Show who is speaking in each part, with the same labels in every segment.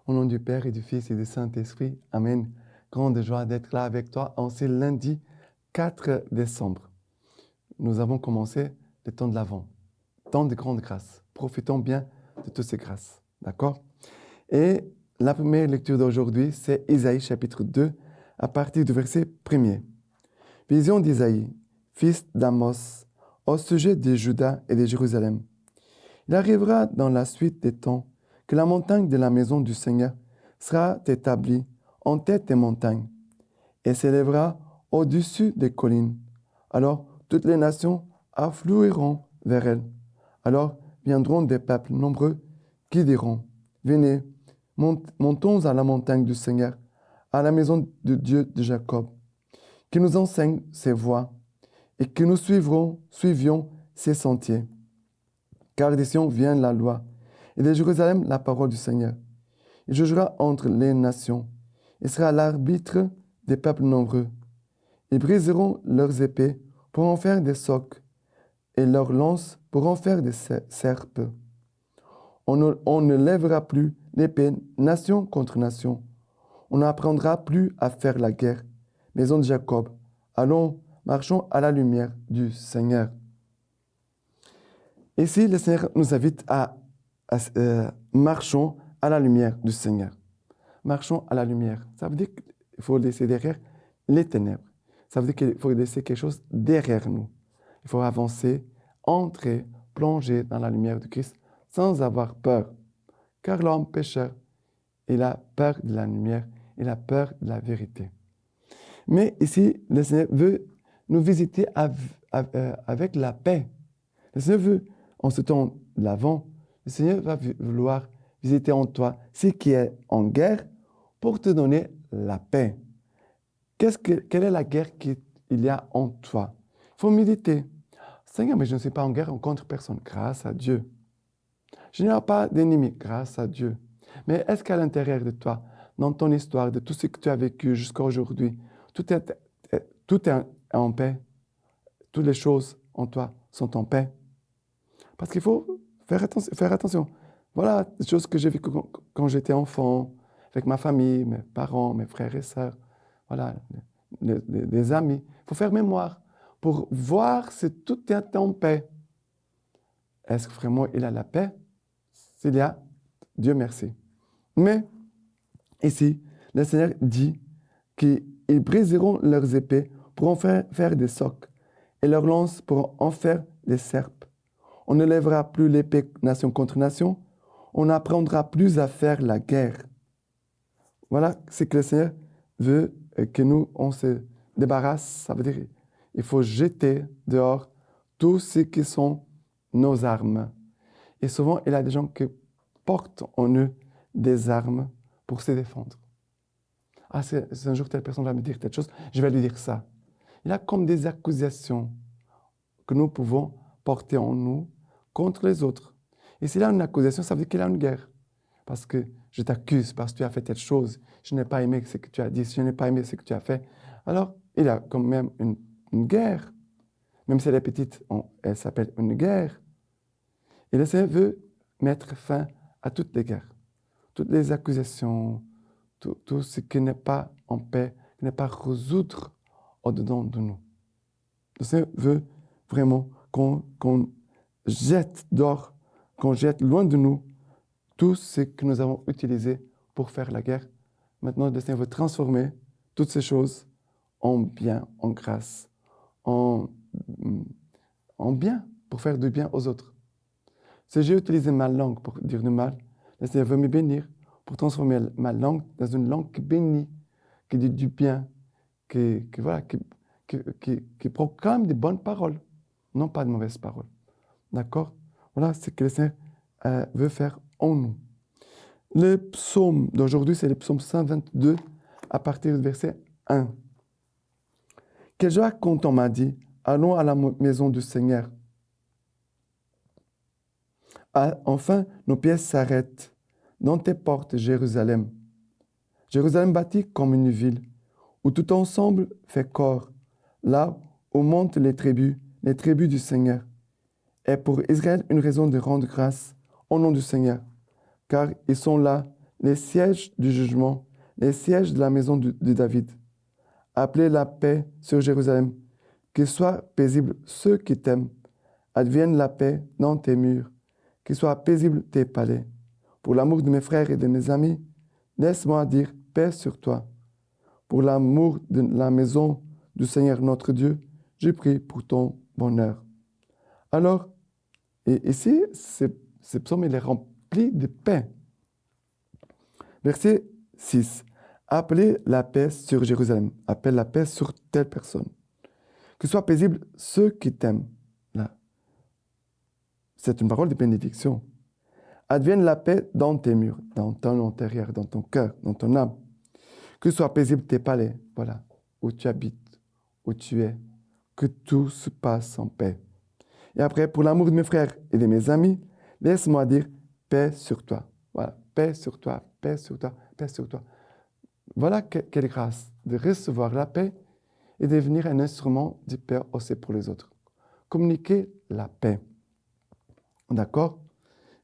Speaker 1: Au nom du Père et du Fils et du Saint-Esprit. Amen. Grande joie d'être là avec toi en ce lundi 4 décembre. Nous avons commencé le temps de l'Avent, temps de grande grâce. Profitons bien de toutes ces grâces. D'accord? Et la première lecture d'aujourd'hui, c'est Isaïe chapitre 2, à partir du verset 1er. Vision d'Isaïe, fils d'Amos, au sujet de Juda et de Jérusalem. Il arrivera dans la suite des temps que la montagne de la maison du Seigneur sera établie en tête des montagnes et s'élèvera au-dessus des collines. Alors toutes les nations afflueront vers elle. Alors viendront des peuples nombreux qui diront, venez, montons à la montagne du Seigneur, à la maison de Dieu de Jacob, qui nous enseigne ses voies et que nous suivions ses sentiers. Car des Sion vient la loi, et de Jérusalem la parole du Seigneur. Il jugera entre les nations, et sera l'arbitre des peuples nombreux. Ils briseront leurs épées pour en faire des socs, et leurs lances pour en faire des serpes. On ne lèvera plus l'épée nation contre nation. On n'apprendra plus à faire la guerre. Maison de Jacob, allons, marchons à la lumière du Seigneur. Ici, le Seigneur nous invite à marchons à la lumière du Seigneur. Marchons à la lumière. Ça veut dire qu'il faut laisser derrière les ténèbres. Ça veut dire qu'il faut laisser quelque chose derrière nous. Il faut avancer, entrer, plonger dans la lumière de Christ sans avoir peur. Car l'homme pécheur, il a peur de la lumière, il a peur de la vérité. Mais ici, le Seigneur veut nous visiter avec la paix. Le Seigneur veut, en ce temps de l'Avent, le Seigneur va vouloir visiter en toi ce qui est en guerre pour te donner la paix. Quelle est la guerre qu'il y a en toi? Il faut méditer. Seigneur, mais je ne suis pas en guerre contre personne. Grâce à Dieu. Je n'ai pas d'ennemi. Grâce à Dieu. Mais est-ce qu'à l'intérieur de toi, dans ton histoire, de tout ce que tu as vécu jusqu'à aujourd'hui, tout est en paix? Toutes les choses en toi sont en paix? Parce qu'il faut faire attention. Voilà des choses que j'ai vécues quand j'étais enfant, avec ma famille, mes parents, mes frères et sœurs, voilà, les amis. Il faut faire mémoire pour voir si tout est en paix. Est-ce que vraiment il a la paix? S'il y a, Dieu merci. Mais ici, le Seigneur dit qu'ils briseront leurs épées pour en faire des socs et leurs lances pour en faire des serpes. On ne lèvera plus l'épée nation contre nation. On n'apprendra plus à faire la guerre. Voilà ce que le Seigneur veut que nous, on se débarrasse. Ça veut dire qu'il faut jeter dehors tout ce qui sont nos armes. Et souvent, il y a des gens qui portent en eux des armes pour se défendre. Ah, c'est un jour, telle personne va me dire telle chose, je vais lui dire ça. Il y a comme des accusations que nous pouvons porter en nous contre les autres. Et s'il y a une accusation, ça veut dire qu'il y a une guerre. Parce que je t'accuse, parce que tu as fait telle chose, je n'ai pas aimé ce que tu as dit, je n'ai pas aimé ce que tu as fait. Alors, il y a quand même une guerre. Même si elle est petite, elle s'appelle une guerre. Et le Seigneur veut mettre fin à toutes les guerres, toutes les accusations, tout ce qui n'est pas en paix, qui n'est pas résoudre au-dedans de nous. Le Seigneur veut vraiment qu'on jette dehors, qu'on jette loin de nous tout ce que nous avons utilisé pour faire la guerre. Maintenant, le Seigneur veut transformer toutes ces choses en bien, en grâce, en bien, pour faire du bien aux autres. Si j'ai utilisé ma langue pour dire du mal, le Seigneur veut me bénir pour transformer ma langue dans une langue qui bénit, qui dit du bien, qui proclame des bonnes paroles, non pas de mauvaises paroles. D'accord? Voilà ce que le Seigneur veut faire en nous. Le psaume d'aujourd'hui, c'est le psaume 122, à partir du verset 1. Quelle joie quand on m'a dit, allons à la maison du Seigneur. Enfin, nos pieds s'arrêtent dans tes portes, Jérusalem. Jérusalem bâtie comme une ville, où tout ensemble fait corps, là où montent les tribus du Seigneur. Et pour Israël, une raison de rendre grâce au nom du Seigneur, car ils sont là les sièges du jugement, les sièges de la maison de David. Appelez la paix sur Jérusalem, qu'ils soient paisibles ceux qui t'aiment. Advienne la paix dans tes murs, qu'ils soient paisibles tes palais. Pour l'amour de mes frères et de mes amis, laisse-moi dire paix sur toi. Pour l'amour de la maison du Seigneur notre Dieu, je prie pour ton bonheur. Alors, et ici, ce psaume il est rempli de paix. Verset 6. Appelez la paix sur Jérusalem. Appelle la paix sur telle personne. Que soient paisibles ceux qui t'aiment. Là. C'est une parole de bénédiction. Advienne la paix dans tes murs, dans ton intérieur, dans ton cœur, dans ton âme. Que soient paisibles tes palais, voilà, où tu habites, où tu es. Que tout se passe en paix. Et après, pour l'amour de mes frères et de mes amis, laisse-moi dire paix sur toi. Voilà, paix sur toi, paix sur toi, paix sur toi. Voilà quelle grâce de recevoir la paix et devenir un instrument du Père aussi pour les autres. Communiquer la paix. D'accord?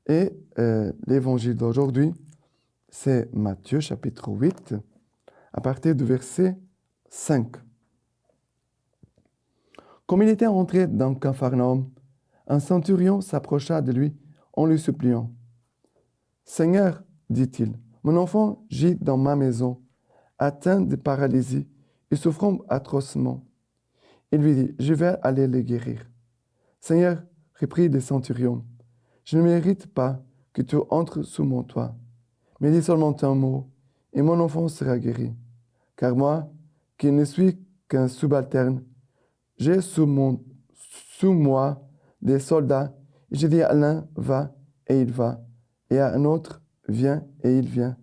Speaker 1: Et l'évangile d'aujourd'hui, c'est Matthieu chapitre 8, à partir du verset 5. Comme il était entré dans Capharnaüm, un centurion s'approcha de lui en lui suppliant. « Seigneur, dit-il, mon enfant gît dans ma maison, atteint de paralysie et souffrant atrocement. » Il lui dit, « Je vais aller le guérir. » « Seigneur, reprit le centurion, je ne mérite pas que tu entres sous mon toit, mais dis seulement un mot, et mon enfant sera guéri. Car moi, qui ne suis qu'un subalterne, j'ai sous moi des soldats, et je dis à l'un, va, et il va, et à un autre, viens, et il vient,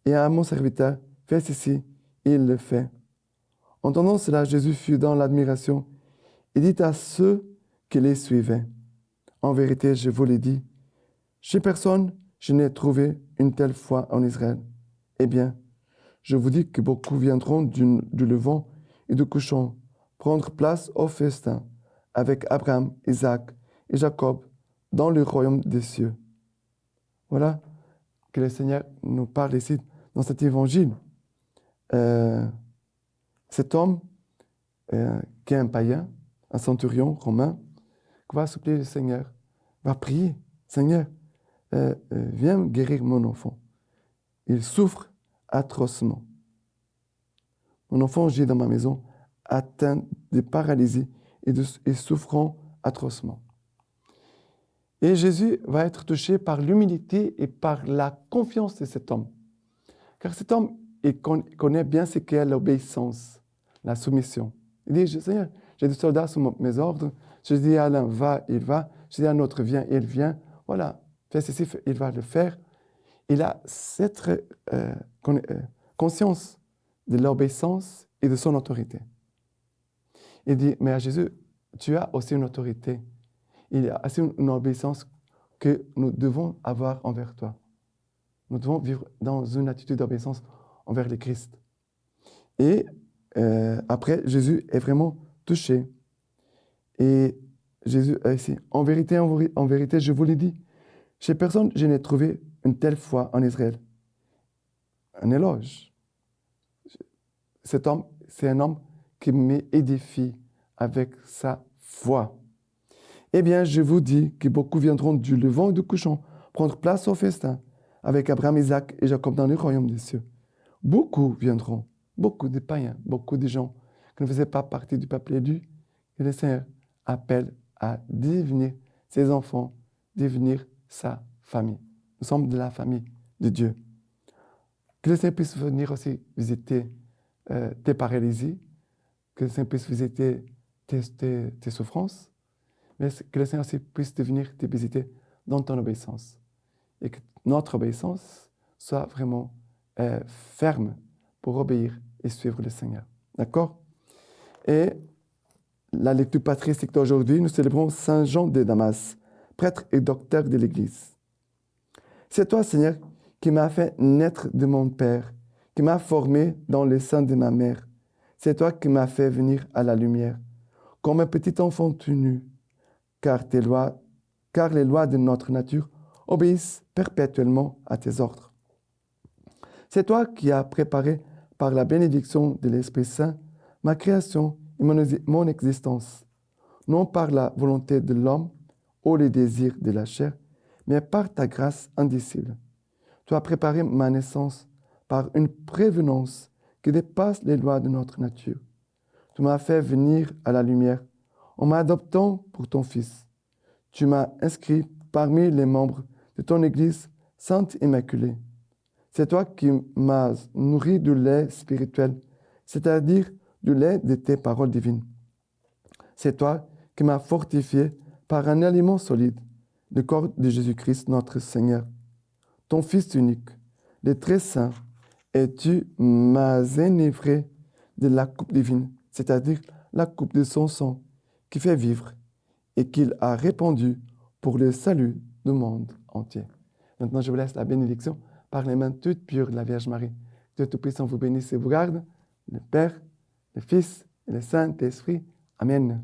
Speaker 1: et à mon serviteur, fais ceci, et il le fait. Entendant cela, Jésus fut dans l'admiration, et dit à ceux qui les suivaient, en vérité, je vous l'ai dit, chez personne je n'ai trouvé une telle foi en Israël. Eh bien, je vous dis que beaucoup viendront du levant et du couchant prendre place au festin avec Abraham, Isaac et Jacob dans le royaume des cieux. Voilà que le Seigneur nous parle ici dans cet évangile. Cet homme qui est un païen, un centurion romain, qui va supplier le Seigneur, va prier, Seigneur, viens guérir mon enfant. Il souffre atrocement. Mon enfant gît dans ma maison, atteint de paralysie et souffrant atrocement. Et Jésus va être touché par l'humilité et par la confiance de cet homme. Car cet homme, il connaît bien ce qu'est l'obéissance, la soumission. Il dit, Seigneur, j'ai des soldats sous mes ordres. Je dis à l'un, va, il va. Je dis à un autre, viens, il vient. Voilà, fais ceci, il va le faire. Il a cette conscience de l'obéissance et de son autorité. Il dit, mais à Jésus, tu as aussi une autorité. Il y a aussi une obéissance que nous devons avoir envers toi. Nous devons vivre dans une attitude d'obéissance envers le Christ. Et après, Jésus est vraiment touché. Et Jésus a ici, en vérité, je vous l'ai dit, chez personne je n'ai trouvé une telle foi en Israël. Un éloge. Cet homme, c'est un homme qui m'édifie avec sa foi. Eh bien, je vous dis que beaucoup viendront du levant et du couchant prendre place au festin avec Abraham, Isaac et Jacob dans le royaume des cieux. Beaucoup viendront, beaucoup de païens, beaucoup de gens qui ne faisaient pas partie du peuple élu, et le Seigneur appelle à devenir ses enfants, devenir sa famille. Nous sommes de la famille de Dieu. Que le Seigneur puisse venir aussi visiter tes paralysies, que le Seigneur puisse visiter tes souffrances, mais que le Seigneur aussi puisse venir te visiter dans ton obéissance. Et que notre obéissance soit vraiment ferme pour obéir et suivre le Seigneur. D'accord? Et la lecture patristique d'aujourd'hui, nous célébrons Saint Jean de Damas, prêtre et docteur de l'Église. C'est toi, Seigneur, qui m'as fait naître de mon Père, qui m'as formé dans le sein de ma mère. C'est toi qui m'as fait venir à la lumière, comme un petit enfant tout nu, car les lois de notre nature obéissent perpétuellement à tes ordres. C'est toi qui as préparé par la bénédiction de l'Esprit Saint ma création et mon existence, non par la volonté de l'homme ou les désirs de la chair, mais par ta grâce indicible. Tu as préparé ma naissance par une prévenance qui dépasse les lois de notre nature. Tu m'as fait venir à la lumière en m'adoptant pour ton Fils. Tu m'as inscrit parmi les membres de ton Église sainte immaculée. C'est toi qui m'as nourri du lait spirituel, c'est-à-dire du lait de tes paroles divines. C'est toi qui m'as fortifié par un aliment solide, le corps de Jésus-Christ notre Seigneur, ton Fils unique, le très saint, et tu m'as enivré de la coupe divine, c'est-à-dire la coupe de son sang, qui fait vivre et qu'il a répandu pour le salut du monde entier. Maintenant, je vous laisse la bénédiction par les mains toutes pures de la Vierge Marie. Dieu Tout-Puissant vous bénisse et vous garde, le Père, le Fils et le Saint-Esprit. Amen.